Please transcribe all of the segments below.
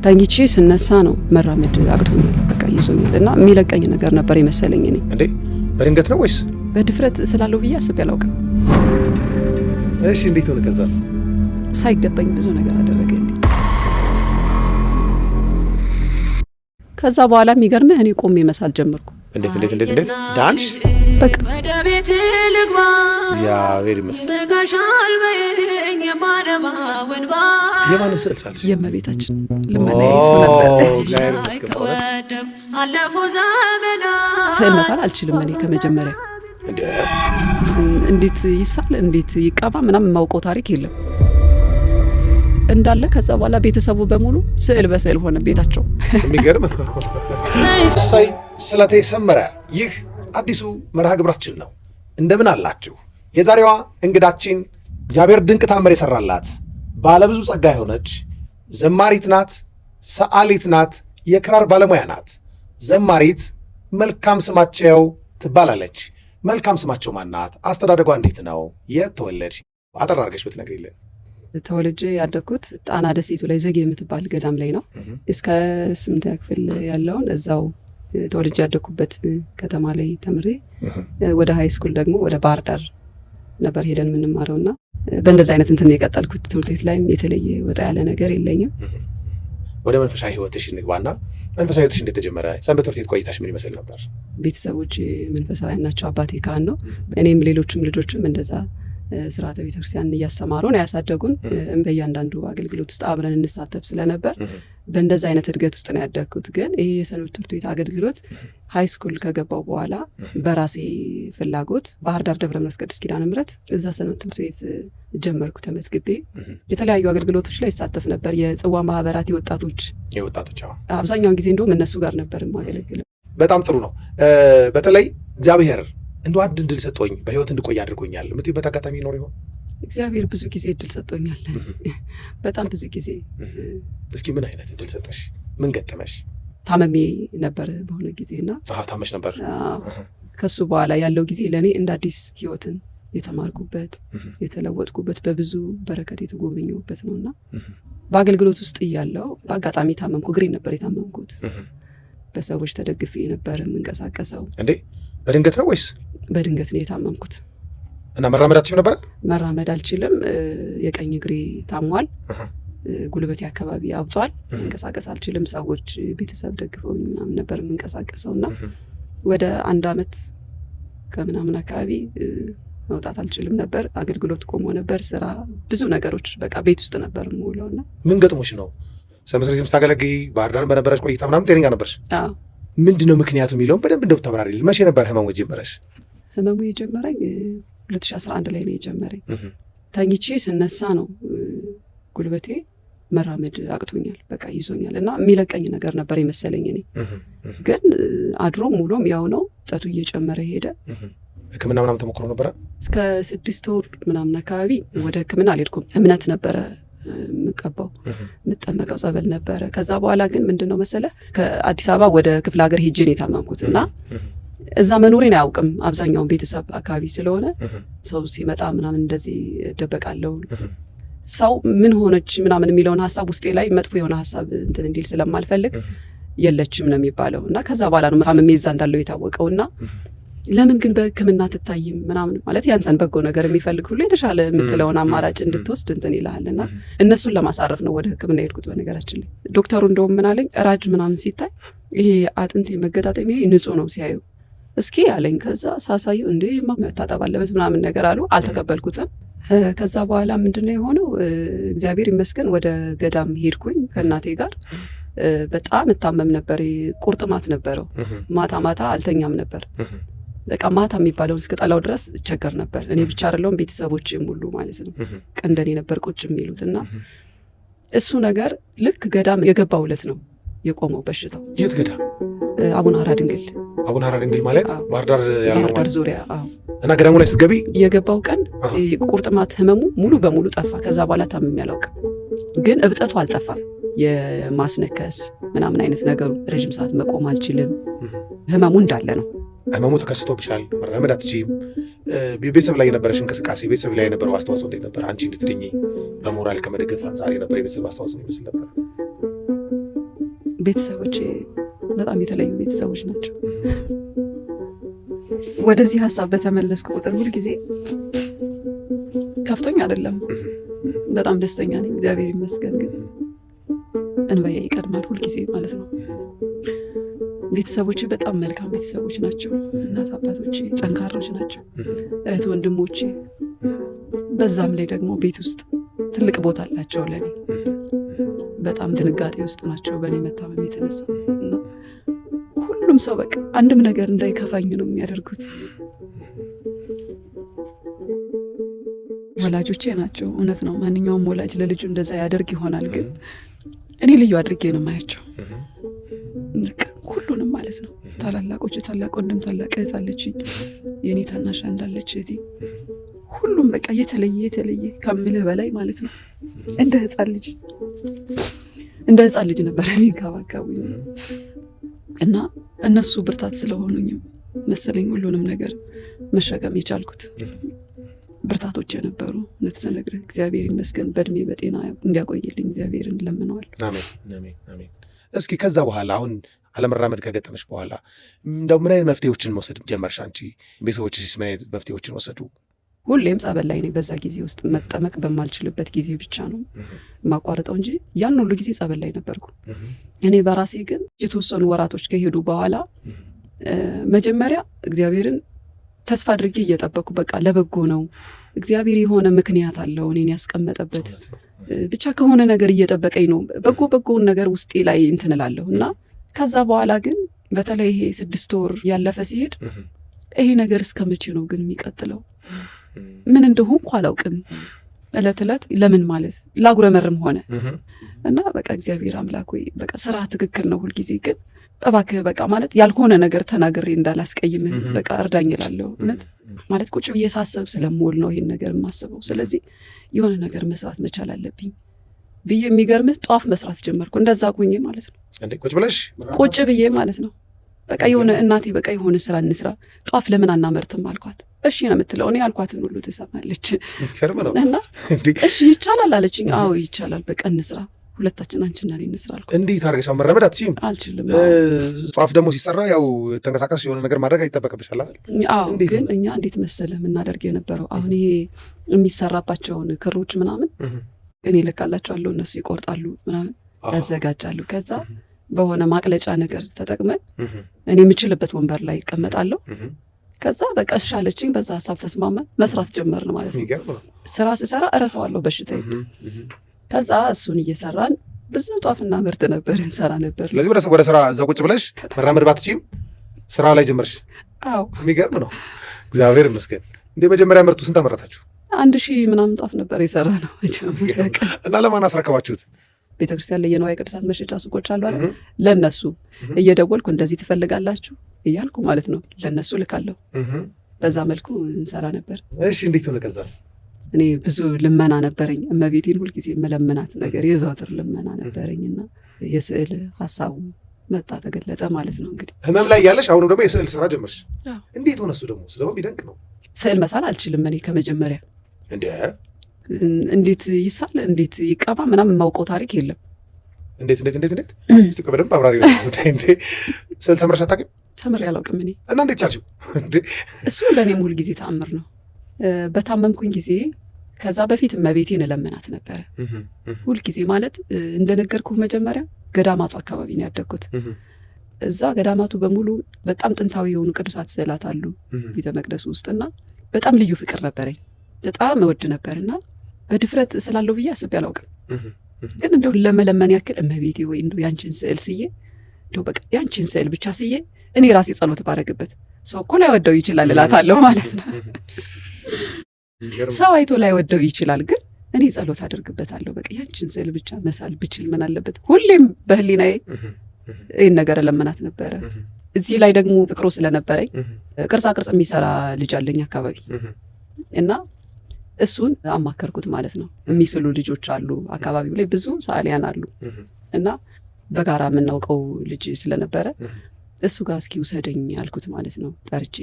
ተኝቼ ስነሳ ነው መራመድ አቅቶኛል። በቃ ይዞኛል እና የሚለቀኝ ነገር ነበር የመሰለኝ። እኔ እንዴ በድንገት ነው ወይስ በድፍረት ስላለው ብዬ አስቤ አላውቅም። እሺ እንዴት ሆነ? ከዛስ? ሳይገባኝ ብዙ ነገር አደረገልኝ። ከዛ በኋላ የሚገርምህ እኔ ቆሜ መሳል ጀመርኩ። እንዴት ዳንሽ? በቃ ወደቤት ልግባ እግዚአብሔር ይመስገን። በጋሻል በይኝ የማነባውን ባ የማንን ስዕል ሳልሽ? የእመቤታችን ልመና እሱ ነበር። እግዚአብሔር ይመስገን። ተወደኩ አለፉ ዘመናት። ስዕል መሳል አልችልም እኔ ከመጀመሪያ። እንዴት ይሳል እንዴት ይቀባ ምናምን የማውቀው ታሪክ የለም እንዳለ። ከዛ በኋላ ቤተሰቡ በሙሉ ስዕል በስዕል ሆነ ቤታቸው። የሚገርም ሳይ ስለቴ ሰመረ። ይህ አዲሱ መርሃ ግብራችን ነው። እንደምን አላችሁ? የዛሬዋ እንግዳችን እግዚአብሔር ድንቅ ታምር የሰራላት ባለብዙ ጸጋ የሆነች ዘማሪት ናት፣ ሰዓሊት ናት፣ የክራር ባለሙያ ናት። ዘማሪት መልካም ስማቸው ትባላለች። መልካም ስማቸው ማናት? አስተዳደጓ እንዴት ነው? የት ተወለድሽ? አጠር አድርገሽ ብትነግሪልን። ተወልጄ ያደግኩት ጣና ደሴቱ ላይ ዘጌ የምትባል ገዳም ላይ ነው። እስከ 8ኛ ክፍል ያለውን እዛው ተወልጄ ያደግኩበት ከተማ ላይ ተምሬ ወደ ሃይ ስኩል ደግሞ ወደ ባህር ዳር ነበር ሄደን የምንማረውና በእንደዚህ አይነት እንትን የቀጠልኩት። ትምህርት ቤት ላይም የተለየ ወጣ ያለ ነገር የለኝም። ወደ መንፈሳዊ ህይወትሽ እንግባና መንፈሳዊ ህይወትሽ እንዴት ተጀመረ? ሰንበት ትምህርት ቤት ቆይታሽ ምን ይመስል ነበር? ቤተሰቦች መንፈሳውያን ናቸው። አባቴ ካህን ነው። እኔም ሌሎችም ልጆችም እንደዛ ስርዓተ ቤተክርስቲያን እያስተማሩ ነው ያሳደጉን። በእያንዳንዱ አገልግሎት ውስጥ አብረን እንሳተፍ ስለነበር በእንደዛ አይነት እድገት ውስጥ ነው ያደግኩት። ግን ይሄ የሰንበት ትምህርት ቤት አገልግሎት ሃይ ስኩል ከገባው በኋላ በራሴ ፍላጎት ባህር ዳር ደብረ ምሕረት ቅድስት ኪዳነ ምሕረት እዛ ሰንበት ትምህርት ቤት ጀመርኩ። ተመዝግቤ የተለያዩ አገልግሎቶች ላይ ይሳተፍ ነበር። የጽዋ ማህበራት የወጣቶች አብዛኛውን ጊዜ እንደውም እነሱ ጋር ነበር የማገለግለው። በጣም ጥሩ ነው። በተለይ እግዚአብሔር እንደ አንድ እድል ሰጥቶኝ በህይወት እንድቆይ አድርጎኛል የምትይበት አጋጣሚ ይኖር ይሆን? እግዚአብሔር ብዙ ጊዜ እድል ሰጥቶኛል፣ በጣም ብዙ ጊዜ። እስኪ ምን አይነት እድል ሰጠሽ? ምን ገጠመሽ? ታመሜ ነበር በሆነ ጊዜና ታመሽ ነበር። ከሱ በኋላ ያለው ጊዜ ለእኔ እንደ አዲስ ህይወትን የተማርኩበት የተለወጥኩበት በብዙ በረከት የተጎበኘሁበት ነውና በአገልግሎት ውስጥ እያለው በአጋጣሚ ታመምኩ። እግሬን ነበር የታመምኩት። በሰዎች ተደግፌ ነበር የምንቀሳቀሰው። እንዴ በድንገት ነው ወይስ? በድንገት ነው የታመምኩት። እና መራመድ አልችልም ነበር? መራመድ አልችልም። የቀኝ እግሬ ታሟል። ጉልበቴ አካባቢ አብጧል። መንቀሳቀስ አልችልም። ሰዎች ቤተሰብ ደግፈውኝ ምናምን ነበር የምንቀሳቀሰውና ወደ 1 ዓመት ከምናምን አካባቢ መውጣት አልችልም ነበር። አገልግሎት ቆሞ ነበር። ስራ ብዙ ነገሮች በቃ ቤት ውስጥ ነበር የምውለውና ምን ገጥሞሽ ነው? ሰንበት ትምህርት ቤት ስታገለግይ ባህር ዳር በነበረች ቆይታ ምናምን ጤነኛ ነበርሽ? አዎ። ምንድን ነው ምክንያቱ የሚለውን በደንብ እንደው ተብራሪልኝ። መቼ ነበር ህመሙ የጀመረሽ? ህመሙ የጀመረኝ 2011 ላይ ነው የጀመረኝ። ተኝቼ ስነሳ ነው ጉልበቴ መራመድ አቅቶኛል። በቃ ይዞኛል እና የሚለቀኝ ነገር ነበር የመሰለኝ። እኔ ግን አድሮ ሙሉም ያው ነው። ጸቱ እየጨመረ ሄደ። ህክምና ምናምን ተሞክሮ ነበረ? እስከ 6 ወር ምናምን አካባቢ ወደ ህክምና አልሄድኩም። እምነት ነበረ የምቀባው፣ የምጠመቀው ጸበል ነበረ። ከዛ በኋላ ግን ምንድነው መሰለ ከአዲስ አበባ ወደ ክፍለ ሀገር ሄጄ ነው የታመምኩት እና እዛ መኖሬን አያውቅም አብዛኛውን ቤተሰብ አካባቢ ስለሆነ ሰው ሲመጣ ምናምን እንደዚህ እደበቃለሁ። ሰው ምን ሆነች ምናምን የሚለውን ሀሳብ ውስጤ ላይ መጥፎ የሆነ ሀሳብ እንትን እንዲል ስለማልፈልግ የለችም ነው የሚባለው እና ከዛ በኋላ ነው ታምሜ እዛ እንዳለው የታወቀውና ለምን ግን በህክምና ትታይም ምናምን ማለት ያንተን በጎ ነገር የሚፈልግ ሁሉ የተሻለ የምትለውን አማራጭ እንድትወስድ እንትን ይልሃልና እነሱን ለማሳረፍ ነው ወደ ህክምና ሄድኩት። በነገራችን ላይ ዶክተሩ እንደውም ምን አለኝ፣ ራጅ ምናምን ሲታይ ይሄ አጥንት መገጣጠሚያ ንጹህ ነው ሲያዩ እስኪ አለኝ። ከዛ ሳሳየው እንዴ መታጠብ አለበት ምናምን ነገር አሉ። አልተቀበልኩትም። ከዛ በኋላ ምንድነው የሆነው? እግዚአብሔር ይመስገን ወደ ገዳም ሄድኩኝ ከእናቴ ጋር። በጣም እታመም ነበር። ቁርጥማት ነበረው። ማታ ማታ አልተኛም ነበር። በቃ ማታ የሚባለውን እስከጠላው ድረስ እቸገር ነበር። እኔ ብቻ አይደለሁም ቤተሰቦቼም ሁሉ ማለት ነው። ቀንደኔ ነበር ቁጭ የሚሉትና እሱ ነገር ልክ ገዳም የገባው ዕለት ነው የቆመው በሽታው። የት ገዳም? አቡነ ሐራ ድንግል። አቡነ ሐራ ድንግል ማለት ባህር ዳር ያለው ባህር ዳር ዙሪያ። እና ገዳሙ ላይ ስትገቢ የገባው ቀን ቁርጥማት ህመሙ ሙሉ በሙሉ ጠፋ። ከዛ በኋላ ታምሜ አላውቅም። ግን እብጠቱ አልጠፋም። የማስነከስ ምናምን አይነት ነገሩ ረጅም ሰዓት መቆም አልችልም። ህመሙ እንዳለ ነው። ህመሙ ተከስቶብሻል። መራመድ አትችይም። ቤተሰብ ላይ የነበረሽ እንቅስቃሴ፣ ቤተሰብ ላይ የነበረው አስተዋጽኦ እንዴት ነበር? አንቺ እንድትድኚ በሞራል ከመደገፍ አንጻር የነበረ የቤተሰብ አስተዋጽኦ ይመስል ነበር? ቤተሰቦቼ በጣም የተለዩ ቤተሰቦች ናቸው። ወደዚህ ሀሳብ በተመለስኩ ቁጥር ሁል ጊዜ ከፍቶኝ አይደለም፣ በጣም ደስተኛ ነኝ፣ እግዚአብሔር ይመስገን። ግን እንባዬ ይቀድማል ሁል ጊዜ ማለት ነው። ቤተሰቦቼ በጣም መልካም ቤተሰቦች ናቸው። እናት አባቶቼ ጠንካሮች ናቸው፣ እህት ወንድሞቼ፣ በዛም ላይ ደግሞ ቤት ውስጥ ትልቅ ቦታ አላቸው ለኔ። በጣም ድንጋጤ ውስጥ ናቸው በእኔ መታመም የተነሳ እና ሁሉም ሰው በቃ አንድም ነገር እንዳይከፋኝ ነው የሚያደርጉት። ወላጆቼ ናቸው። እውነት ነው፣ ማንኛውም ወላጅ ለልጁ እንደዛ ያደርግ ይሆናል። ግን እኔ ልዩ አድርጌ ነው ማያቸው፣ ሁሉንም ማለት ነው። ታላላቆች፣ ታላቅ ወንድም፣ ታላቅ እህት አለችኝ፣ የኔ ታናሽ እንዳለች እህቴ፣ ሁሉም በቃ የተለየ ከምልህ በላይ ማለት ነው። እንደ ህፃን ልጅ ነበር የሚንከባከቡኝ እና እነሱ ብርታት ስለሆኑኝም መሰለኝ ሁሉንም ነገር መሸከም የቻልኩት። ብርታቶች የነበሩ እውነት ስነግርህ እግዚአብሔር ይመስገን በእድሜ በጤና እንዲያቆይልኝ እግዚአብሔርን ለምነዋል። አሜን። እስኪ ከዛ በኋላ አሁን አለመራመድ ከገጠመሽ በኋላ እንደው ምን አይነት መፍትሄዎችን መውሰድ ጀመርሽ አንቺ? ቤተሰቦችሽ ምን አይነት መፍትሄዎችን ወሰዱ? ሁሌም ጸበል ላይ ነኝ። በዛ ጊዜ ውስጥ መጠመቅ በማልችልበት ጊዜ ብቻ ነው ማቋረጠው እንጂ ያን ሁሉ ጊዜ ጸበል ላይ ነበርኩ። እኔ በራሴ ግን የተወሰኑ ወራቶች ከሄዱ በኋላ መጀመሪያ እግዚአብሔርን ተስፋ አድርጌ እየጠበኩ በቃ ለበጎ ነው፣ እግዚአብሔር የሆነ ምክንያት አለው እኔን ያስቀመጠበት፣ ብቻ ከሆነ ነገር እየጠበቀኝ ነው፣ በጎውን ነገር ውስጤ ላይ እንትን እላለሁ እና ከዛ በኋላ ግን በተለይ ይሄ 6 ወር ያለፈ ሲሄድ ይሄ ነገር እስከ መቼ ነው ግን የሚቀጥለው? ምን እንደሆንኩ አላውቅም። እለት ለምን ማለት ላጉረመርም ሆነ እና በቃ እግዚአብሔር አምላክ ወይ በቃ ስራ ትክክል ነው ሁልጊዜ፣ ግን እባክህ በቃ ማለት ያልሆነ ነገር ተናግሬ እንዳላስቀይምህ በቃ እርዳኝ እላለሁ። እውነት ማለት ቁጭ ብዬ ሳስብ ስለምውል ነው ይሄን ነገር የማስበው። ስለዚህ የሆነ ነገር መስራት መቻል አለብኝ ብዬ የሚገርምህ ጧፍ መስራት ጀመርኩ። እንደዛ ቁኜ ማለት ነው ቁጭ ብዬ ማለት ነው። በቃ የሆነ እናቴ በቃ የሆነ ስራ እንስራ፣ ጧፍ ለምን አናመርትም አልኳት። እሺ ነው የምትለው፣ እኔ ያልኳትን ሁሉ ትሰማለች እና እሺ ይቻላል አለችኝ። አዎ ይቻላል፣ በቃ እንስራ፣ ሁለታችን አንቺና እኔ እንስራ አልኳት። እንዴት አድርገሽ መራመድ አትችይም? አልችልም። ጧፍ ደግሞ ሲሰራ ያው ተንቀሳቀስ የሆነ ነገር ማድረግ አይጠበቅብሻል አይደል? አዎ። ግን እኛ እንዴት መሰለህ የምናደርግ የነበረው አሁን ይሄ የሚሰራባቸውን ክሮች ምናምን እኔ ልካላቸዋለሁ፣ እነሱ ይቆርጣሉ ምናምን ያዘጋጃሉ። ከዛ በሆነ ማቅለጫ ነገር ተጠቅመን እኔ የምችልበት ወንበር ላይ ይቀመጣለሁ። ከዛ በቃ እሻለችኝ፣ በዛ ሀሳብ ተስማማን፣ መስራት ጀመርን ማለት ነው። ስራ ስሰራ እረሳዋለሁ በሽታዬ። ከዛ እሱን እየሰራን ብዙ ጧፍና ምርት ነበር እንሰራ ነበር። ስለዚህ ወደ ስራ እዛ ቁጭ ብለሽ መራመድ ባትችይም ስራ ላይ ጀመርሽ። አዎ የሚገርም ነው። እግዚአብሔር ይመስገን። እንደ መጀመሪያ ምርቱ ስንት አመረታችሁ? 1000 ምናምን ጧፍ ነበር የሰራ ነው እና ለማን አስረከባችሁት? ቤተክርስቲያን ላይ የንዋየ ቅድሳት መሸጫ ሱቆች አሉ አይደል? ለነሱ እየደወልኩ እንደዚህ ትፈልጋላችሁ እያልኩ ማለት ነው ለነሱ ልካለሁ። በዛ መልኩ እንሰራ ነበር። እሺ እንዴት ሆነ? ከዛስ? እኔ ብዙ ልመና ነበረኝ። እመቤቴን ሁልጊዜ መለመናት ነገር የዘወትር ልመና ነበረኝና የስዕል ሀሳቡ መጣ ተገለጸ ማለት ነው። እንግዲህ ህመም ላይ ያለሽ አሁንም ደግሞ የስዕል ስራ ጀመርሽ። እንዴት ሆነ? እሱ ደግሞ የሚደንቅ ነው። ስዕል መሳል አልችልም እኔ ከመጀመሪያ። እንዴት ይሳል እንዴት ይቀባ ምናምን የማውቀው ታሪክ የለም። እንዴት እስቲ በደንብ አብራሪ ነው። ስዕል ተምረሽ አታውቂም? ተምሬ አላውቅም እኔ። እና እንዴት ቻልሽው? እሱ ለእኔም ሁል ጊዜ ተአምር ነው። በታመምኩኝ ጊዜ ከዛ በፊት እመቤቴን እለምናት ነበረ ሁል ጊዜ። ማለት እንደነገርኩህ መጀመሪያ ገዳማቱ አካባቢ ነው ያደግኩት። እዛ ገዳማቱ በሙሉ በጣም ጥንታዊ የሆኑ ቅዱሳት ስዕላት አሉ ቤተ መቅደሱ ውስጥና በጣም ልዩ ፍቅር ነበረኝ። በጣም እወድ ነበርና በድፍረት ስላለው ብዬ አስቤ አላውቅም። ግን እንደው ለመለመን ያክል እመቤቴ ወይ እንደው ያንቺን ስዕል ስዬ እንደው በቃ ያንቺን ስዕል ብቻ ስዬ እኔ ራሴ ጸሎት ባረግበት ሰው እኮ ላይ ወደው ይችላል እላታለሁ ማለት ነው። ሰው አይቶ ላይ ወደው ይችላል፣ ግን እኔ ጸሎት አደርግበታለሁ። በቃ ያንቺን ስዕል ብቻ መሳል ብችል ምን አለበት? ሁሌም በህሊናዬ ይህን ነገር ለመናት ነበረ። እዚህ ላይ ደግሞ ፍቅሩ ስለነበረኝ ቅርጻ ቅርጽ የሚሰራ ልጅ አለኝ አካባቢ እና እሱን አማከርኩት ማለት ነው። የሚስሉ ልጆች አሉ አካባቢው ላይ ብዙ ሰዓሊያን አሉ እና በጋራ የምናውቀው ልጅ ስለነበረ እሱ ጋር እስኪ ውሰደኝ ያልኩት ማለት ነው ጠርቼ።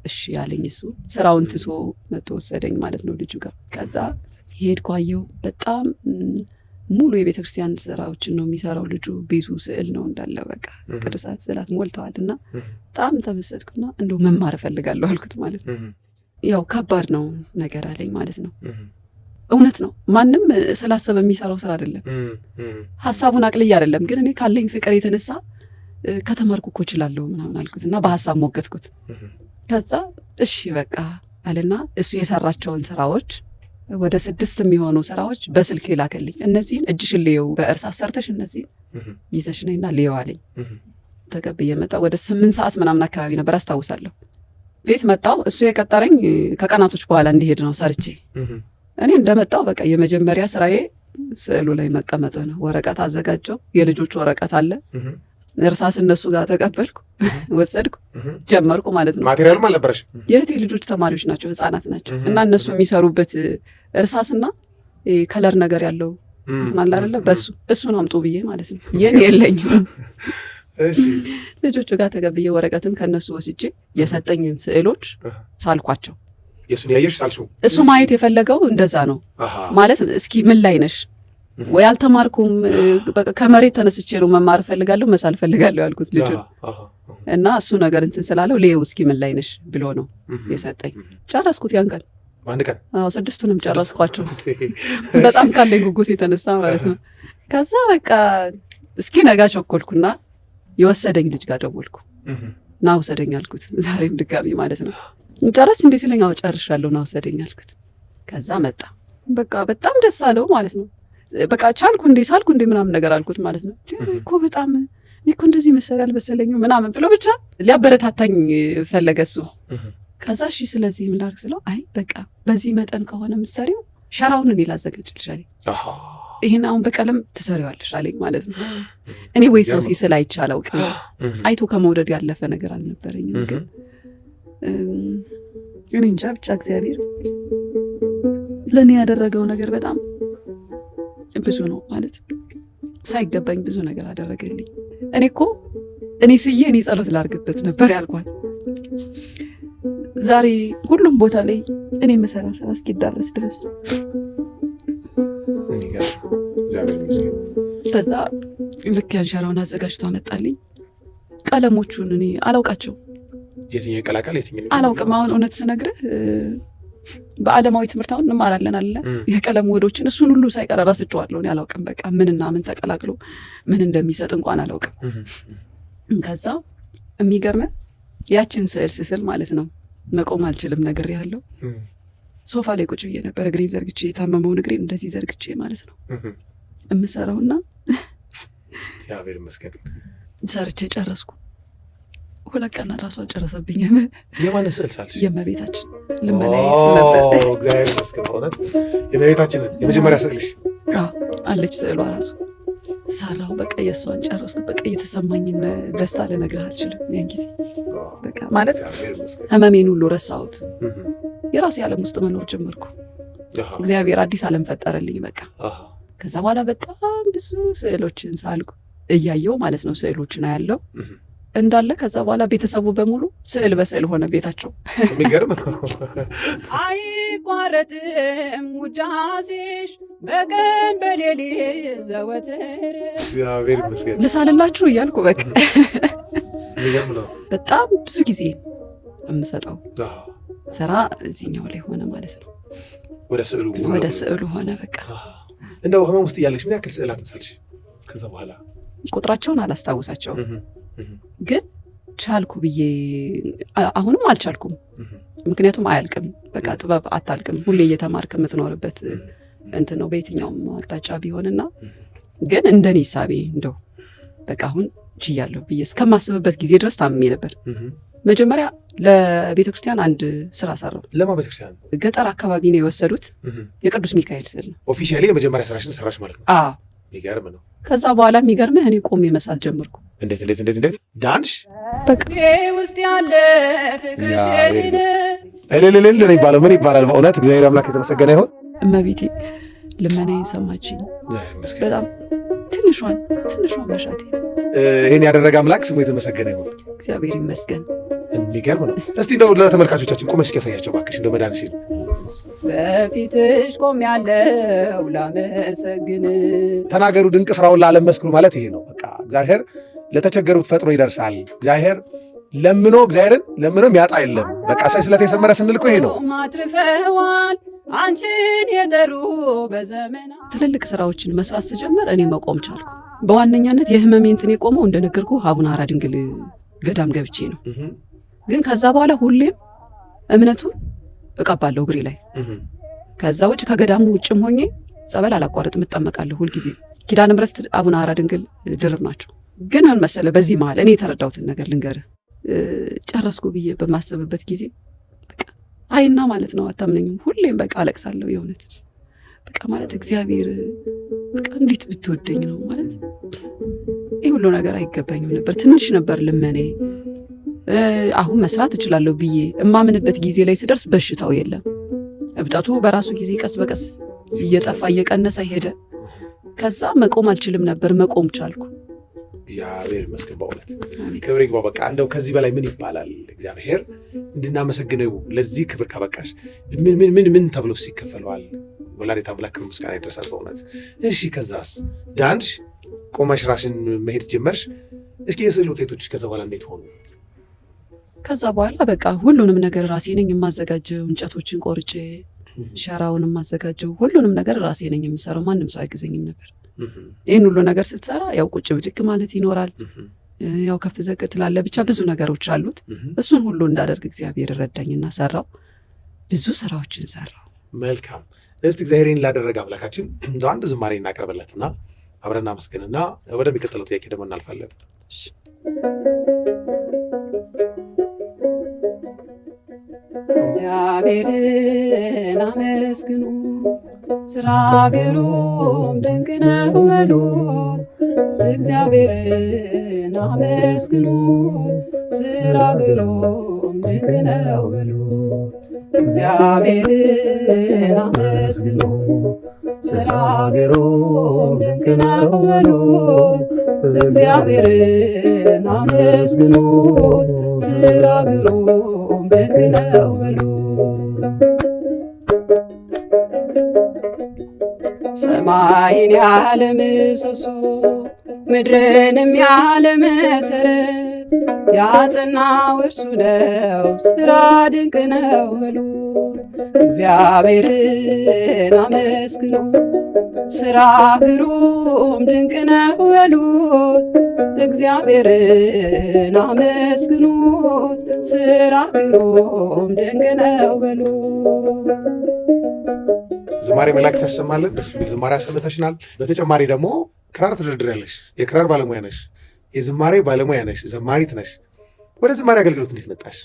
እሺ ያለኝ እሱ ስራውን ትቶ መጥቶ ወሰደኝ ማለት ነው ልጁ ጋር። ከዛ ሄድኩ፣ አየሁ። በጣም ሙሉ የቤተ ክርስቲያን ስራዎችን ነው የሚሰራው ልጁ። ቤቱ ስዕል ነው እንዳለ በቃ ቅዱሳት ስዕላት ሞልተዋል። እና በጣም ተመሰጥኩና እንደው መማር እፈልጋለሁ አልኩት ማለት ነው። ያው ከባድ ነው ነገር አለኝ ማለት ነው። እውነት ነው፣ ማንም ስላሰበ የሚሰራው ስራ አይደለም። ሀሳቡን አቅልዬ አይደለም፣ ግን እኔ ካለኝ ፍቅር የተነሳ ከተማርኩ እኮ እችላለሁ ምናምን አልኩት እና በሀሳብ ሞገትኩት። ከዛ እሺ በቃ አለና እሱ የሰራቸውን ስራዎች ወደ 6 የሚሆኑ ስራዎች በስልክ ይላከልኝ። እነዚህን እጅሽን ልየው፣ በእርሳስ ሰርተሽ እነዚህን ይዘሽ ነይና ልየው አለኝ። ተቀብዬ መጣሁ። ወደ 8 ሰዓት ምናምን አካባቢ ነበር አስታውሳለሁ። ቤት መጣሁ። እሱ የቀጠረኝ ከቀናቶች በኋላ እንዲሄድ ነው ሰርቼ። እኔ እንደመጣሁ በቃ የመጀመሪያ ስራዬ ስዕሉ ላይ መቀመጥ ነው። ወረቀት አዘጋጀው፣ የልጆቹ ወረቀት አለ፣ እርሳስ እነሱ ጋር ተቀበልኩ፣ ወሰድኩ፣ ጀመርኩ ማለት ነው። ማቴሪያሉም አልነበረሽ? የእህቴ ልጆች ተማሪዎች ናቸው፣ ህጻናት ናቸው። እና እነሱ የሚሰሩበት እርሳስና ከለር ነገር ያለው ትናል አይደለ? በሱ እሱን አምጡ ብዬ ማለት ነው። የኔ የለኝም። ልጆቹ ጋር ተቀብዬ ወረቀትም ከነሱ ወስጄ የሰጠኝን ስዕሎች ሳልኳቸው። የሱን ያየሽ ሳልሱ? እሱ ማየት የፈለገው እንደዛ ነው ማለት። እስኪ ምን ላይ ነሽ? ወይ አልተማርኩም፣ ከመሬት ተነስቼ ነው መማር እፈልጋለሁ መሳል እፈልጋለሁ ያልኩት ልጅ። እና እሱ ነገር እንትን ስላለው ሌው እስኪ ምን ላይ ነሽ ብሎ ነው የሰጠኝ። ጨረስኩት ያን ቀን፣ በአንድ ቀን 6ቱንም ጨረስኳቸው። በጣም ካለኝ ጉጉት የተነሳ ማለት ነው። ከዛ በቃ እስኪ ነጋ ቸኮልኩና የወሰደኝ ልጅ ጋር ደወልኩ። ና ውሰደኝ አልኩት፣ ዛሬም ድጋሚ ማለት ነው። ጨረስ እንዴት ሲለኝ ጨርሻለሁ ና ውሰደኝ አልኩት። ከዛ መጣ። በቃ በጣም ደስ አለው ማለት ነው። በቃ ቻልኩ እንዴ ሳልኩ እንዴ ምናምን ነገር አልኩት ማለት ነው። እኮ በጣም እኮ እንደዚህ መሰል አልመሰለኝም ምናምን ብሎ ብቻ ሊያበረታታኝ ፈለገ እሱ። ከዛ እሺ ስለዚህ ምን ላድርግ ስለው አይ በቃ በዚህ መጠን ከሆነ ምሳሌው ሸራውን እኔ ላዘጋጅልሽ አለኝ። ይሄን አሁን በቀለም ትሰሪዋለሽ አለኝ ማለት ነው። እኔ ወይ ሰው ሲስል አይቻለው አይቶ ከመውደድ ያለፈ ነገር አልነበረኝም። ግን እኔ እንጃ ብቻ እግዚአብሔር ለእኔ ያደረገው ነገር በጣም ብዙ ነው ማለት ሳይገባኝ ብዙ ነገር አደረገልኝ። እኔ እኮ እኔ ስዬ እኔ ጸሎት ላርግበት ነበር ያልኳት። ዛሬ ሁሉም ቦታ ላይ እኔ የምሰራው ስራ እስኪዳረስ ድረስ ከዛ ልክ ያንሸራውን አዘጋጅቶ አመጣልኝ። ቀለሞቹን እኔ አላውቃቸው፣ የትኛው ይቀላቀል የትኛው አላውቅም። አሁን እውነት ስነግርህ በዓለማዊ ትምህርት አሁን እንማራለን አለ የቀለም ወዶችን፣ እሱን ሁሉ ሳይቀር ራስቸዋለሁ እኔ አላውቅም። በቃ ምንና ምን ተቀላቅሎ ምን እንደሚሰጥ እንኳን አላውቅም። ከዛ የሚገርመህ ያችን ስዕል ስስል ማለት ነው መቆም አልችልም ነገር ያለው ሶፋ ላይ ቁጭ ብዬ ነበር፣ እግሬን ዘርግቼ፣ የታመመውን እግሬን እንደዚህ ዘርግቼ ማለት ነው እምሰራውና እግዚአብሔር ይመስገን ሰርቼ ጨረስኩ። 2 ቀን ራሱ አልጨረሰብኝ። የማን ስዕል ሳልሽ? የእመቤታችን ልመናዬ እሱ ነበር። እግዚአብሔር ይመስገን በእውነት የእመቤታችንን የመጀመሪያ ስዕልሽ አለች ስዕሏ ራሱ ሰራው። በቃ የእሷን ጨረስኩ። በቃ የተሰማኝን ደስታ ልነግርህ አልችልም። ያን ጊዜ በቃ ማለት ህመሜን ሁሉ ረሳሁት። የራሴ ዓለም ውስጥ መኖር ጀመርኩ። እግዚአብሔር አዲስ ዓለም ፈጠረልኝ። በቃ ከዛ በኋላ በጣም ብዙ ስዕሎችን ሳልኩ እያየው ማለት ነው ስዕሎችን አያለው እንዳለ። ከዛ በኋላ ቤተሰቡ በሙሉ ስዕል በስዕል ሆነ ቤታቸው። የሚገርም አይቋረጥም ውዳሴሽ በቀን በሌሊት ዘወትር እግዚአብሔር ይመስገን ልሳልላችሁ እያልኩ በቃ የሚገርም ነው። በጣም ብዙ ጊዜ የምሰጠው ስራ እዚህኛው ላይ ሆነ ማለት ነው። ወደ ስዕሉ ሆነ በቃ። እንደው ህመም ውስጥ እያለሽ ምን ያክል ስዕላት እንሳልሽ? ከዛ በኋላ ቁጥራቸውን አላስታውሳቸውም፣ ግን ቻልኩ ብዬ አሁንም አልቻልኩም። ምክንያቱም አያልቅም። በቃ ጥበብ አታልቅም። ሁሌ እየተማርክ የምትኖርበት እንትን ነው በየትኛውም አቅጣጫ ቢሆንና፣ ግን እንደኔ ሳቤ እንደው በቃ አሁን ችያለሁ ብዬ እስከማስብበት ጊዜ ድረስ ታምሜ ነበር። መጀመሪያ ለቤተ ክርስቲያን አንድ ስራ ሰራው። ለማን ቤተ ክርስቲያን? ገጠር አካባቢ ነው የወሰዱት። የቅዱስ ሚካኤል ስዕል ነው። ኦፊሻሊ የመጀመሪያ ስራሽን ሰራሽ ማለት ነው? አዎ። የሚገርም ነው። ከዛ በኋላ የሚገርምህ እኔ ቆሜ መሳል ጀመርኩ። እንዴት ዳንሽ? በቃ ውስጥ ያለ ፍቅርሽ እልልልል ነው ይባላል። ምን ይባላል? በእውነት እግዚአብሔር አምላክ የተመሰገነ ይሁን። እመቤቴ ልመናዬን ሰማችኝ። በጣም ትንሿን መሻቴ ይህን ያደረገ አምላክ ስሙ የተመሰገነ ይሁን። እግዚአብሔር ይመስገን። የሚገርም ነው። እስቲ እንደው ለተመልካቾቻችን ቆመሽ እስኪ ያሳያቸው እባክሽ፣ እንደው መዳንሽን በፊትሽ ቆሜያለሁ ላመሰግን። ተናገሩ ድንቅ ስራውን ለዓለም መስክሩ ማለት ይሄ ነው። በቃ እግዚአብሔር ለተቸገሩት ፈጥኖ ይደርሳል። እግዚአብሔርን ለምኖ የሚያጣ የለም። በቃ እሰይ ስለቴ ሰመረ ስንል እኮ ይሄ ነው። ማትርፈዋል አንቺን የጠሩ በዘመና ትልልቅ ስራዎችን መስራት ስጀምር እኔ መቆም ቻልኩ። በዋነኛነት የህመሜ እንትን የቆመው እንደነገርኩ አቡነ ሐራ ድንግል ገዳም ገብቼ ነው። ግን ከዛ በኋላ ሁሌም እምነቱን እቀባለሁ እግሬ ላይ። ከዛ ውጭ ከገዳሙ ውጭም ሆኜ ጸበል አላቋረጥም፣ እጠመቃለሁ ሁልጊዜ። ኪዳነ ምሕረት አቡነ ሐራ ድንግል ድርብ ናቸው። ግን ምን መሰለህ፣ በዚህ መሀል እኔ የተረዳሁትን ነገር ልንገርህ። ጨረስኩ ብዬ በማስብበት ጊዜ በቃ አይና ማለት ነው፣ አታምነኝም፣ ሁሌም በቃ አለቅሳለሁ። የእውነት በቃ ማለት እግዚአብሔር በቃ እንዴት ብትወደኝ ነው ማለት ይህ ሁሉ ነገር አይገባኝም ነበር። ትንሽ ነበር ልመኔ። አሁን መስራት እችላለሁ ብዬ እማምንበት ጊዜ ላይ ስደርስ በሽታው የለም። እብጠቱ በራሱ ጊዜ ቀስ በቀስ እየጠፋ እየቀነሰ ሄደ። ከዛ መቆም አልችልም ነበር፣ መቆም ቻልኩ። እግዚአብሔር ይመስገን። በእውነት ክብር ይግባው። በቃ እንደው ከዚህ በላይ ምን ይባላል? እግዚአብሔር እንድናመሰግነው ለዚህ ክብር ካበቃሽ ምን ተብሎ ሲከፈለዋል? ወላዲተ አምላክ ምስጋና ይድረሳት በእውነት። እሺ ከዛስ ዳንሽ፣ ቆመሽ ራስን መሄድ ጀመርሽ። እስኪ የስዕል ውጤቶች ከዛ በኋላ እንዴት ሆኑ? ከዛ በኋላ በቃ ሁሉንም ነገር ራሴ ነኝ የማዘጋጀው። እንጨቶችን ቆርጬ ሸራውን የማዘጋጀው ሁሉንም ነገር ራሴ ነኝ የምሰራው። ማንም ሰው አይገዘኝም ነበር። ይህን ሁሉ ነገር ስትሰራ ያው ቁጭ ብድግ ማለት ይኖራል፣ ያው ከፍ ዘቅ ትላለህ። ብቻ ብዙ ነገሮች አሉት። እሱን ሁሉ እንዳደርግ እግዚአብሔር ረዳኝና ሰራው። ብዙ ስራዎችን ሰራው። መልካም። እስቲ እግዚአብሔርን ላደረገ አምላካችን እንደው አንድ ዝማሬ እናቀርበለትና አብረን አመስግንና ወደሚቀጥለው ጥያቄ ደግሞ እናልፋለን። እግዚአብሔርን አመስግኑ፣ ስራ ግሩም ድንቅ ነው በሉ። እግዚአብሔርን አመስግኑ፣ ስራ ግሩም ድንቅ ነው በሉ። እግዚአብሔርን አመስግኑ፣ ስራ ግሩም ድንቅ ነው በሉ። እግዚአብሔርን አመስግኑ፣ ስራ ግሩም ድንቅ ነው በሉ። ሰማይን ያለ ምሰሶ ምድርንም ያለ መሰረት ያጸናው እርሱ ነው፣ ስራ ድንቅ ነው በሉ። እግዚአብሔርን አመስግኑ፣ ስራ ግሩም ድንቅ ነው በሉ። እግዚአብሔርን አመስግኑት፣ ስራ ግሩም ድንቅ ነው በሉ። ዝማሬ መላእክት ታሰማለን። ደስ የሚል ዝማሬ አሰምተሽናል። በተጨማሪ ደግሞ ክራር ትደርድሪያለሽ። የክራር ባለሙያ ነሽ፣ የዝማሬ ባለሙያ ነሽ፣ ዘማሪት ነሽ። ወደ ዝማሬ አገልግሎት እንዴት መጣሽ?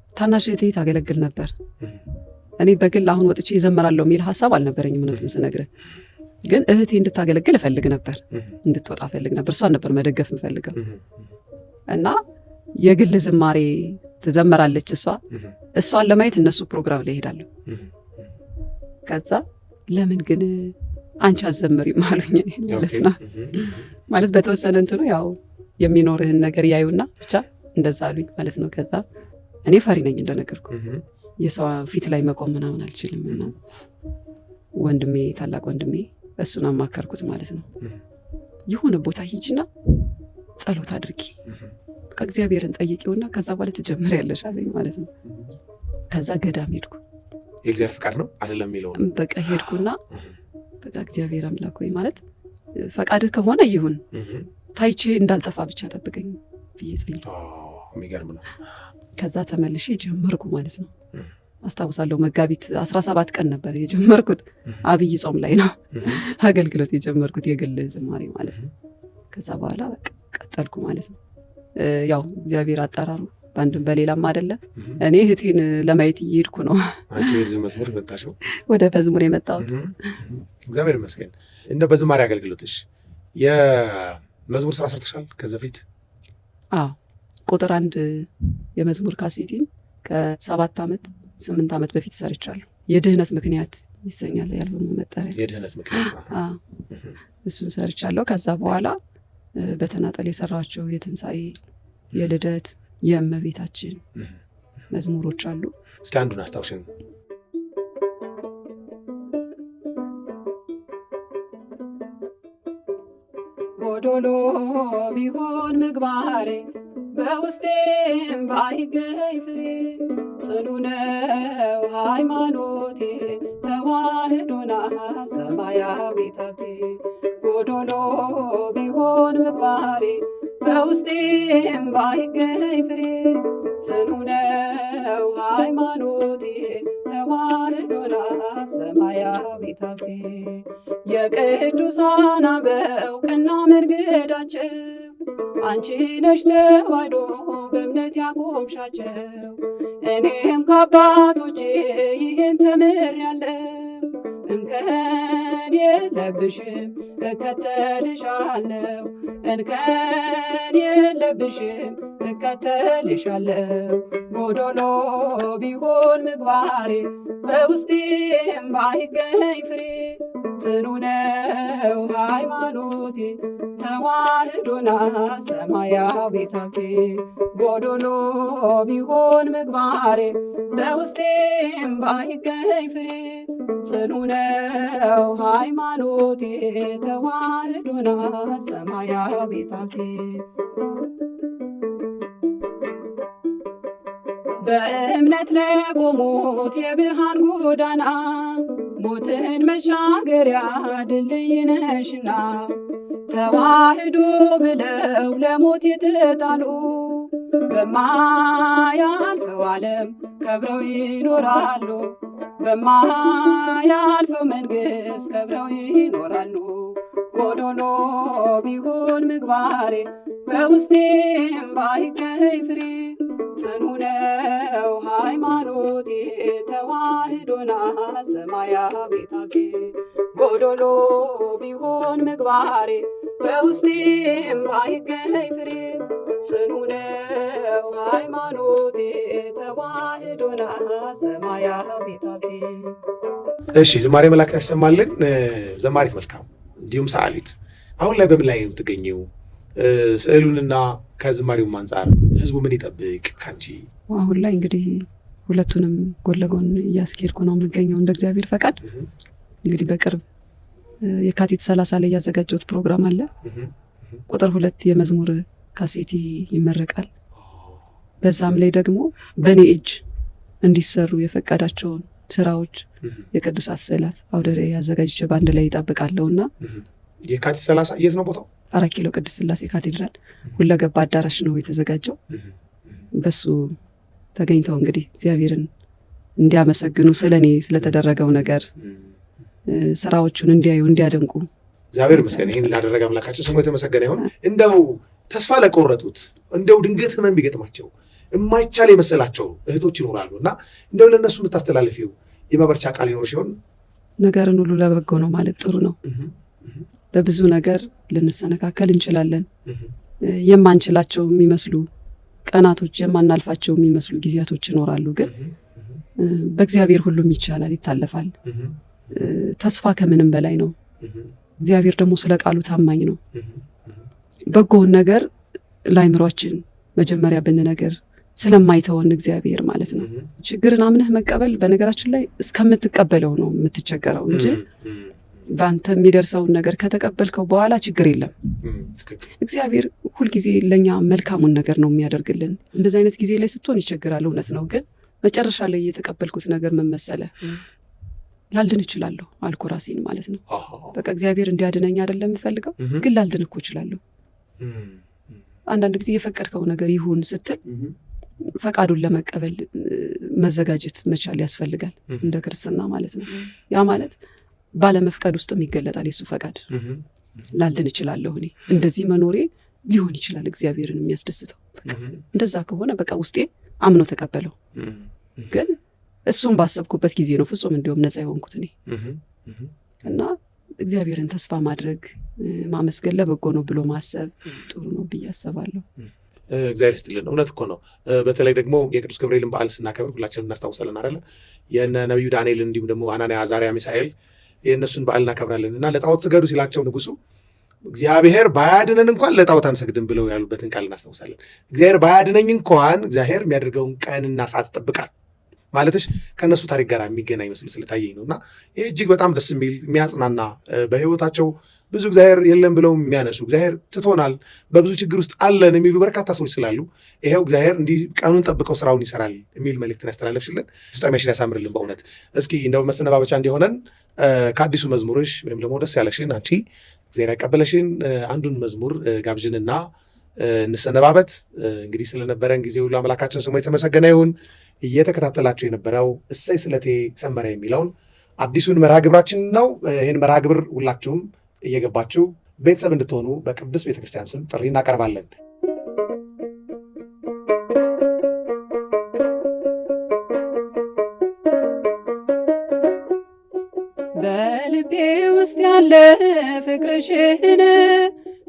ታናሽ እህቴ ታገለግል ነበር። እኔ በግል አሁን ወጥቼ እዘምራለሁ የሚል ሀሳብ አልነበረኝም። እውነቱን ስነግርህ ግን እህቴ እንድታገለግል እፈልግ ነበር፣ እንድትወጣ እፈልግ ነበር። እሷን ነበር መደገፍ የምፈልገው እና የግል ዝማሬ ትዘምራለች እሷን ለማየት እነሱ ፕሮግራም ላይ ይሄዳለሁ። ከዛ ለምን ግን አንቺ አዘምሪም አሉኝ ማለት ነው። ማለት በተወሰነ እንትኑ ያው የሚኖርህን ነገር ያዩና ብቻ እንደዛ አሉኝ ማለት ነው። ከዛ እኔ ፈሪ ነኝ እንደነገርኩ፣ የሰው ፊት ላይ መቆም ምናምን አልችልም። እና ወንድሜ ታላቅ ወንድሜ እሱን አማከርኩት ማለት ነው። የሆነ ቦታ ሂጅና ጸሎት አድርጊ፣ ከእግዚአብሔርን ጠይቂውና ከዛ በኋላ ትጀምሪያለሽ አለኝ ማለት ነው። ከዛ ገዳም ሄድኩ። የእግዚአብሔር ፍቃድ ነው አይደለም የሚለው በቃ ሄድኩና በቃ እግዚአብሔር አምላክ ወይ ማለት ፈቃድህ ከሆነ ይሁን፣ ታይቼ እንዳልጠፋ ብቻ ጠብቀኝ ብዬ ጸልዬ የሚገርም ነው። ከዛ ተመልሼ ጀመርኩ ማለት ነው። አስታውሳለሁ መጋቢት 17 ቀን ነበር የጀመርኩት። አብይ ጾም ላይ ነው አገልግሎት የጀመርኩት የግል ዝማሬ ማለት ነው። ከዛ በኋላ በቃ ቀጠልኩ ማለት ነው። ያው እግዚአብሔር አጠራሩ በአንድም በሌላም አይደለም። እኔ እህቴን ለማየት እየሄድኩ ነው። አንቺ ወደ መዝሙር መጣሽው? ወደ መዝሙር የመጣሁት እግዚአብሔር ይመስገን። እንደ በዝማሬ አገልግሎትሽ የመዝሙር ስራ ሰርተሻል ከዛ ፊት? አዎ ቁጥር 1 የመዝሙር ካሴቲን ከ7 ዓመት 8 ዓመት በፊት ሰርቻለሁ። የድህነት ምክንያት ይሰኛል ያልበሙ መጠሪያ። የድህነት ምክንያት እሱን ሰርቻለሁ። ከዛ በኋላ በተናጠል የሰራቸው የትንሣኤ፣ የልደት፣ የእመቤታችን መዝሙሮች አሉ። እስኪ አንዱን አስታውሽን። ጎዶሎ ቢሆን ምግባሬ በውስጤም ባይገኝ ፍሬ ጽኑ ነው ሃይማኖቴ ተዋህዶና ሰማያዊት ሀብቴ ጎዶሎ ቢሆን ምግባሬ በውስጤም ባይገኝ ፍሬ ጽኑ ነው ሃይማኖቴ ተዋህዶና ሰማያዊት ሀብቴ የቅዱሳን አበው ቀና መንገዳቸው አንቺ ነሽ ተዋሕዶ በእምነት ያቆምሻቸው እኔም ከአባቶቼ ይህን ተምሬያለሁ እንከን የለብሽም እከተልሻለሁ እንከን የለብሽም እከተልሻለሁ ጎዶሎ ቢሆን ምግባሬ በውስጤም ባይገኝ ፍሬ ጽኑ ነው ሃይማኖቴ ተዋህዶና ሰማያዊት ሀብቴ ጎዶሎ ቢሆን ምግባሬ በውስጤም ባይገኝ ፍሬ ጽኑ ነው ሃይማኖቴ ተዋህዶና ሰማያዊት ሀብቴ በእምነት ለቆሙት የብርሃን ጎዳና ሞትን መሻገሪያ ድልድይ ነሽና ተዋህዶ ብለው ለሞት የተጣሉ በማያልፈው ዓለም ከብረው ይኖራሉ በማያልፈው መንግሥት ከብረው ይኖራሉ ጎዶሎ ቢሆን ምግባሬ በውስጤም ባይገኝ ፍሬ ጽኑ ነው ሃይማኖቴ ተዋህዶና ሰማያዊት ሀብቴ ጎዶሎ ቢሆን ምግባሬ በውስጤም ባይገኝ ፍሬ ጽኑ ነው ሃይማኖቴ ተዋህዶና ሰማያዊት ሀብቴ። እሺ ዝማሬ መላእክት ያሰማልን። ዘማሪት መልካም እንዲሁም ሰዓሊት አሁን ላይ በምን ላይ ነው የምትገኘው? ስዕሉንና ከዝማሬውም አንጻር ህዝቡ ምን ይጠብቅ ካንቺ? አሁን ላይ እንግዲህ ሁለቱንም ጎን ለጎን እያስኬድኩ ነው የምገኘው እንደ እግዚአብሔር ፈቃድ። እንግዲህ በቅርብ የካቲት 30 ላይ ያዘጋጀሁት ፕሮግራም አለ። ቁጥር 2 የመዝሙር ካሴቲ ይመረቃል። በዛም ላይ ደግሞ በእኔ እጅ እንዲሰሩ የፈቀዳቸውን ስራዎች የቅዱሳት ስዕላት አውደ ርዕይ አዘጋጅቼ በአንድ ላይ ይጠብቃለሁና የካቲት 30 የት ነው ቦታው? 4 ኪሎ ቅድስት ሥላሴ ካቴድራል ሁለገብ አዳራሽ ነው የተዘጋጀው። በሱ ተገኝተው እንግዲህ እግዚአብሔርን እንዲያመሰግኑ ስለኔ ስለተደረገው ነገር ስራዎቹን እንዲያዩ እንዲያደንቁ እግዚአብሔር ይመስገን። ይህን ላደረገ አምላካችን ስሙ የተመሰገነ ይሁን። እንደው ተስፋ ለቆረጡት እንደው ድንገት ህመም ቢገጥማቸው የማይቻል የመሰላቸው እህቶች ይኖራሉ እና እንደው ለእነሱ የምታስተላልፊው የመበርቻ ቃል ይኖር ሲሆን? ነገርን ሁሉ ለበጎ ነው ማለት ጥሩ ነው። በብዙ ነገር ልንሰነካከል እንችላለን። የማንችላቸው የሚመስሉ ቀናቶች፣ የማናልፋቸው የሚመስሉ ጊዜያቶች ይኖራሉ። ግን በእግዚአብሔር ሁሉም ይቻላል፣ ይታለፋል። ተስፋ ከምንም በላይ ነው። እግዚአብሔር ደግሞ ስለ ቃሉ ታማኝ ነው። በጎውን ነገር ለአይምሯችን መጀመሪያ ብንነገር ስለማይተወን እግዚአብሔር ማለት ነው። ችግርን አምነህ መቀበል በነገራችን ላይ እስከምትቀበለው ነው የምትቸገረው እንጂ በአንተ የሚደርሰውን ነገር ከተቀበልከው በኋላ ችግር የለም። እግዚአብሔር ሁልጊዜ ለእኛ መልካሙን ነገር ነው የሚያደርግልን። እንደዚህ አይነት ጊዜ ላይ ስትሆን ይቸግራል፣ እውነት ነው። ግን መጨረሻ ላይ የተቀበልኩት ነገር ምን መሰለህ? ላልድን እችላለሁ አልኩ ራሴን ማለት ነው። በቃ እግዚአብሔር እንዲያድነኝ አይደለም የምፈልገው፣ ግን ላልድን እኮ እችላለሁ። አንዳንድ ጊዜ የፈቀድከው ነገር ይሁን ስትል ፈቃዱን ለመቀበል መዘጋጀት መቻል ያስፈልጋል፣ እንደ ክርስትና ማለት ነው። ያ ማለት ባለመፍቀድ ውስጥም ይገለጣል የሱ ፈቃድ። ላልድን እችላለሁ፣ እኔ እንደዚህ መኖሬ ሊሆን ይችላል እግዚአብሔርን የሚያስደስተው። በቃ እንደዛ ከሆነ በቃ ውስጤ አምኖ ተቀበለው። ግን እሱም ባሰብኩበት ጊዜ ነው ፍጹም እንዲሁም ነፃ የሆንኩት እኔ እና እግዚአብሔርን ተስፋ ማድረግ ማመስገን ለበጎ ነው ብሎ ማሰብ ጥሩ ነው ብዬ አስባለሁ። እግዚአብሔር ይስጥልን። እውነት እኮ ነው። በተለይ ደግሞ የቅዱስ ገብርኤልን በዓል ስናከብር ሁላችንም እናስታውሳለን አይደለ? የነ ነቢዩ ዳንኤል እንዲሁም ደግሞ አናንያ፣ አዛርያ፣ ሚሳኤል የእነሱን በዓል እናከብራለን እና ለጣዖት ስገዱ ሲላቸው ንጉሱ እግዚአብሔር ባያድነን እንኳን ለጣዖት አንሰግድም ብለው ያሉበትን ቃል እናስታውሳለን። እግዚአብሔር ባያድነኝ እንኳን እግዚአብሔር የሚያደርገውን ቀንና ሰዓት ይጠብቃል። ማለትሽ ከእነሱ ታሪክ ጋር የሚገናኝ መስል ስለታየኝ ነው። እና ይህ እጅግ በጣም ደስ የሚል የሚያጽናና በህይወታቸው ብዙ እግዚአብሔር የለም ብለው የሚያነሱ እግዚአብሔር ትቶናል፣ በብዙ ችግር ውስጥ አለን የሚሉ በርካታ ሰዎች ስላሉ ይሄው እግዚአብሔር እንዲህ ቀኑን ጠብቀው ስራውን ይሰራል የሚል መልእክትን ያስተላለፍሽልን ፍጻሜሽን ያሳምርልን። በእውነት እስኪ እንደው መሰነባበቻ እንዲሆነን ከአዲሱ መዝሙርሽ ወይም ደግሞ ደስ ያለሽን አንቺ እግዚአብሔር ያቀበለሽን አንዱን መዝሙር ጋብዥንና እንሰነባበት። እንግዲህ ስለነበረን ጊዜ ሁሉ አምላካችን ስሙ የተመሰገነ ይሁን። እየተከታተላችሁ የነበረው እሰይ ስለቴ ሰመረ የሚለውን አዲሱን መርሃ ግብራችን ነው። ይህን መርሃ ግብር ሁላችሁም እየገባችሁ ቤተሰብ እንድትሆኑ በቅዱስ ቤተክርስቲያን ስም ጥሪ እናቀርባለን። በልቤ ውስጥ ያለ ፍቅርሽን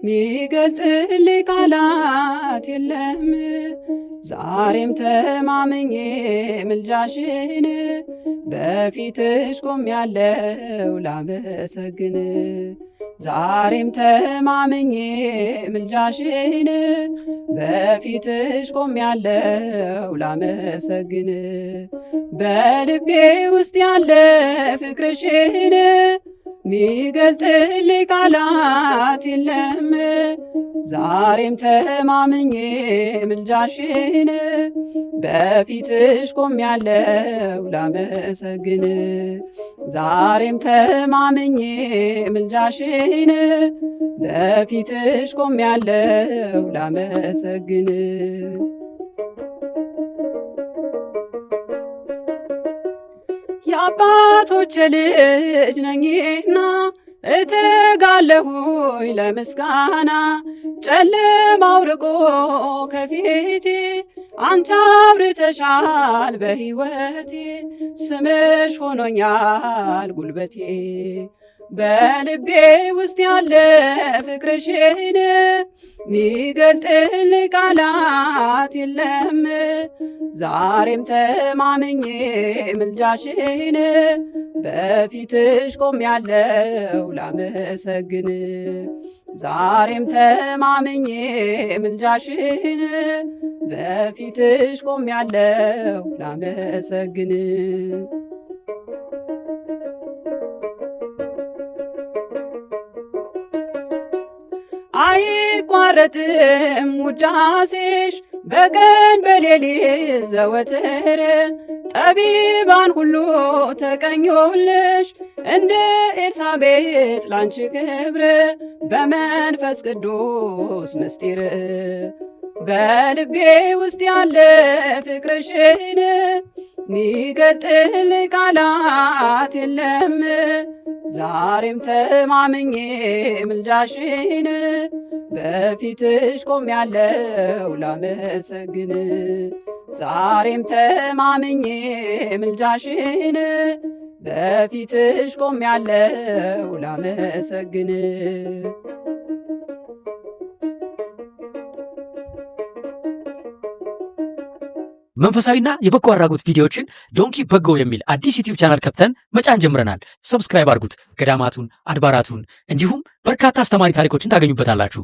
ሚገልጽልኝ ቃላት የለም። ዛሬም ተማምኜ ምልጃሽን በፊትሽ ቆሜያለሁ ላመሰግን። ዛሬም ተማምኜ ምልጃሽን በፊትሽ ቆሜያለሁ ላመሰግን። በልቤ ውስጥ ያለ ፍቅርሽን ሚገልጽልኝ ቃላት የለም። ዛሬም ተማምኜ ምልጃሽን በፊትሽ ቆሜያለሁ ላመሰግን። ዛሬም ተማምኜ ምልጃሽን በፊትሽ ቆሜያለሁ ላመሰግን። የአባቶች ልጅ ነኝና እተጋለሁኝ ለምስጋና። ጨለማው ርቆ ከፊቴ አንቺ አብርተሻል በሕይወቴ። ስምሽ ሆኖኛል ጉልበቴ። በልቤ ውስጥ ያለ ፍቅርሽን ሚገልጥልኝ ቃላት የለም። ዛሬም ተማምኜ ምልጃሽን በፊትሽ ቆሜያለሁ ላመሰግን። ዛሬም ተማምኜ ምልጃሽን በፊትሽ ቆሜያለሁ ላመሰግን። አይቋረጥም ውዳሴሽ በቀን በሌሊት ዘወትር። ጠቢባን ሁሉ ተቀኙልሽ እንደ ኤልሳቤጥ ላንቺ ክብር። በመንፈስ ቅዱስ ምስጢር በልቤ ውስጥ ያለ ፍቅርሽን ሚገልጥልኝ ቃላት የለም። ዛሬም ተማምኜ ምልጃሽን በፊትሽ ቆሜያለሁ ላመሰግን። ዛሬም ተማምኜ ምልጃሽን በፊትሽ ቆሜያለሁ ላመሰግን። መንፈሳዊና የበጎ አድራጎት ቪዲዮዎችን ዶንኪ በጎ የሚል አዲስ ዩቲዩብ ቻናል ከፍተን መጫን ጀምረናል። ሰብስክራይብ አድርጉት። ገዳማቱን፣ አድባራቱን እንዲሁም በርካታ አስተማሪ ታሪኮችን ታገኙበታላችሁ።